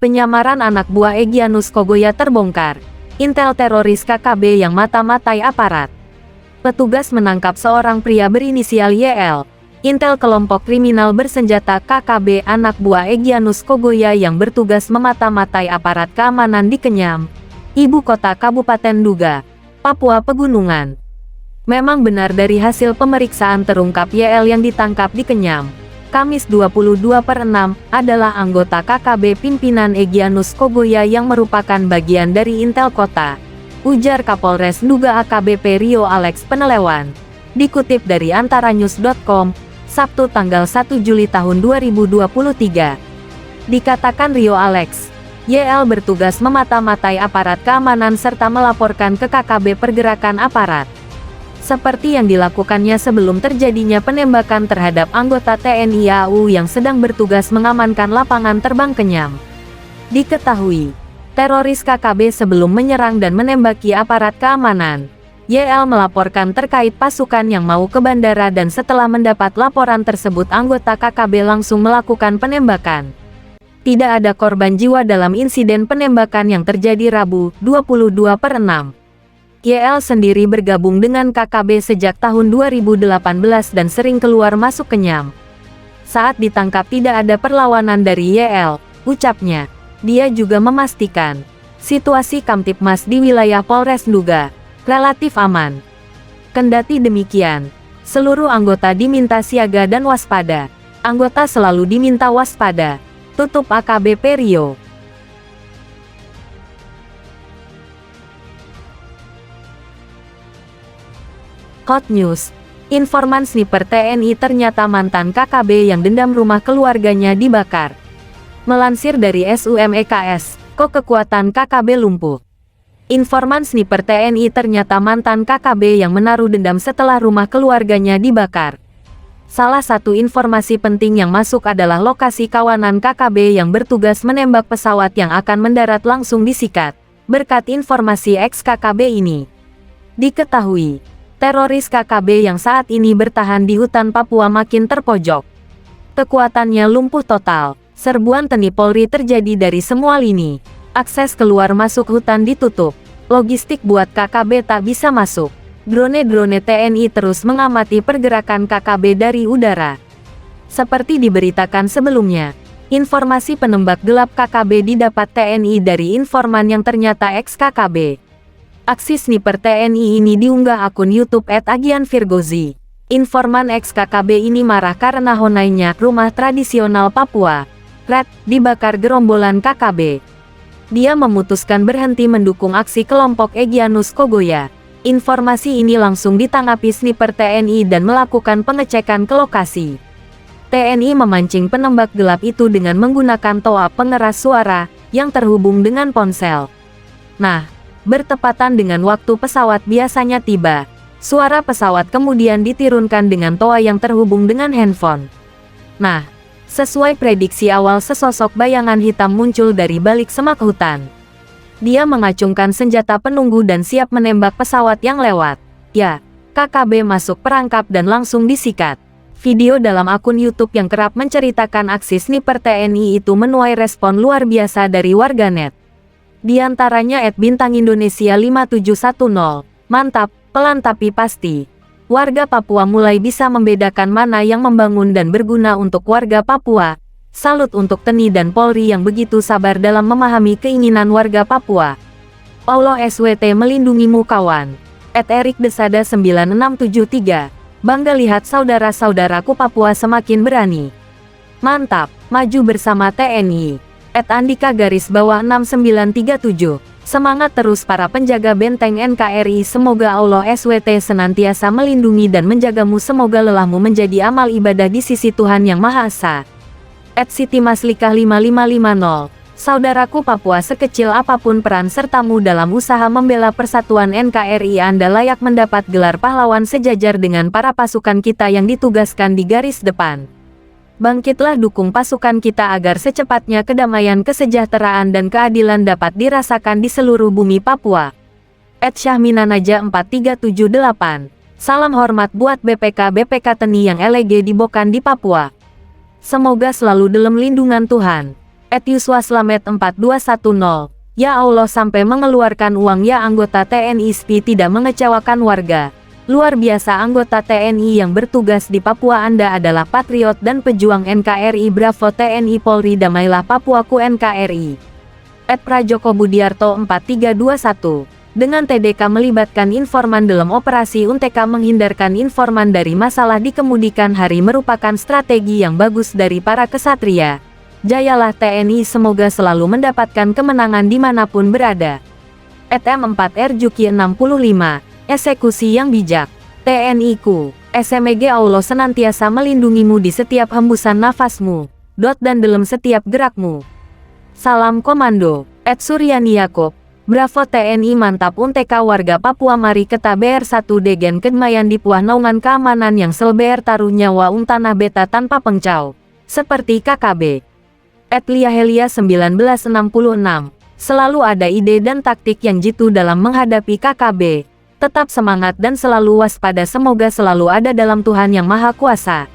Penyamaran anak buah Egyanus Kogoya terbongkar. Intel teroris KKB yang mata-matai aparat. Petugas menangkap seorang pria berinisial YL. Intel kelompok kriminal bersenjata KKB anak buah Egyanus Kogoya yang bertugas memata-matai aparat keamanan di Kenyam, ibu kota Kabupaten Duga, Papua Pegunungan. Memang benar dari hasil pemeriksaan terungkap YL yang ditangkap di Kenyam, Kamis 22/6, adalah anggota KKB pimpinan Egyanus Kogoya yang merupakan bagian dari Intel Kota, ujar Kapolres Duga AKBP Rio Alex Penelewan. Dikutip dari antaranews.com, Sabtu tanggal 1 Juli tahun 2023. Dikatakan Rio Alex, YL bertugas memata-matai aparat keamanan serta melaporkan ke KKB pergerakan aparat, seperti yang dilakukannya sebelum terjadinya penembakan terhadap anggota TNI AU yang sedang bertugas mengamankan lapangan terbang Kenyam. Diketahui, teroris KKB sebelum menyerang dan menembaki aparat keamanan, YL melaporkan terkait pasukan yang mau ke bandara dan setelah mendapat laporan tersebut anggota KKB langsung melakukan penembakan. Tidak ada korban jiwa dalam insiden penembakan yang terjadi Rabu, 22/6. YL sendiri bergabung dengan KKB sejak tahun 2018 dan sering keluar masuk Kenyam. Saat ditangkap tidak ada perlawanan dari YL, ucapnya. Dia juga memastikan, situasi Kamtipmas di wilayah Polres Duga relatif aman. Kendati demikian, seluruh anggota diminta siaga dan waspada. Anggota selalu diminta waspada, tutup AKBP Rio. Hot News, informan sniper TNI ternyata mantan KKB yang dendam rumah keluarganya dibakar. Melansir dari SUMEKS, kekuatan KKB lumpuh. Informan sniper TNI ternyata mantan KKB yang menaruh dendam setelah rumah keluarganya dibakar. Salah satu informasi penting yang masuk adalah lokasi kawanan KKB yang bertugas menembak pesawat yang akan mendarat langsung disikat. Berkat informasi ex-KKB ini, diketahui, teroris KKB yang saat ini bertahan di hutan Papua makin terpojok. Kekuatannya lumpuh total. Serbuan TNI Polri terjadi dari semua lini. Akses keluar masuk hutan ditutup. Logistik buat KKB tak bisa masuk. Drone-drone TNI terus mengamati pergerakan KKB dari udara. Seperti diberitakan sebelumnya, informasi penembak gelap KKB didapat TNI dari informan yang ternyata ex-KKB. Aksi sniper TNI ini diunggah akun YouTube @agianvirgozi. Informan ex-KKB ini marah karena honainya rumah tradisional Papua, Red, dibakar gerombolan KKB. Dia memutuskan berhenti mendukung aksi kelompok Egyanus Kogoya. Informasi ini langsung ditanggapi sniper TNI dan melakukan pengecekan ke lokasi. TNI memancing penembak gelap itu dengan menggunakan toa pengeras suara yang terhubung dengan ponsel. Nah, bertepatan dengan waktu pesawat biasanya tiba, suara pesawat kemudian diturunkan dengan toa yang terhubung dengan handphone. Nah, sesuai prediksi awal sesosok bayangan hitam muncul dari balik semak hutan. Dia mengacungkan senjata penunggu dan siap menembak pesawat yang lewat. Ya, KKB masuk perangkap dan langsung disikat. Video dalam akun YouTube yang kerap menceritakan aksi sniper TNI itu menuai respon luar biasa dari warganet. Di antaranya @bintangindonesia 5710, mantap, pelan tapi pasti. Warga Papua mulai bisa membedakan mana yang membangun dan berguna untuk warga Papua. Salut untuk TNI dan Polri yang begitu sabar dalam memahami keinginan warga Papua. Allah SWT melindungimu kawan. @erikdesada 9673, bangga lihat saudara-saudaraku Papua semakin berani. Mantap, maju bersama TNI. @andika_6937, semangat terus para penjaga benteng NKRI, semoga Allah SWT senantiasa melindungi dan menjagamu, semoga lelahmu menjadi amal ibadah di sisi Tuhan Yang Maha Esa. @sitimaslikah5550, saudaraku Papua, sekecil apapun peran sertamu dalam usaha membela persatuan NKRI, Anda layak mendapat gelar pahlawan sejajar dengan para pasukan kita yang ditugaskan di garis depan. Bangkitlah, dukung pasukan kita agar secepatnya kedamaian, kesejahteraan dan keadilan dapat dirasakan di seluruh bumi Papua. @syahminanaja 4378, salam hormat buat BPK TNI yang elege di Bokan di Papua. Semoga selalu dalam lindungan Tuhan. Yuswa Slamet 4210. Ya Allah, sampai mengeluarkan uang ya anggota TNI SPI tidak mengecewakan warga. Luar biasa, anggota TNI yang bertugas di Papua, Anda adalah patriot dan pejuang NKRI. Bravo TNI Polri, damailah Papuaku NKRI. Prajoko Budiarto 4321. Dengan TDK melibatkan informan dalam operasi UNTK menghindarkan informan dari masalah dikemudikan hari merupakan strategi yang bagus dari para kesatria. Jayalah TNI, semoga selalu mendapatkan kemenangan dimanapun berada. M4R Juki 65. Eksekusi yang bijak. TNI ku, SMG Allah senantiasa melindungimu di setiap hembusan nafasmu, dan dalam setiap gerakmu. Salam Komando. Suryani Yakob. Bravo TNI, mantap UNTK warga Papua, mari kita BR1 Degen Kedmayan di Puah naungan keamanan yang selber taruh nyawa tanah beta tanpa pengcau. Seperti KKB. Liahelia 1966. Selalu ada ide dan taktik yang jitu dalam menghadapi KKB. Tetap semangat dan selalu waspada, semoga selalu ada dalam Tuhan Yang Maha Kuasa.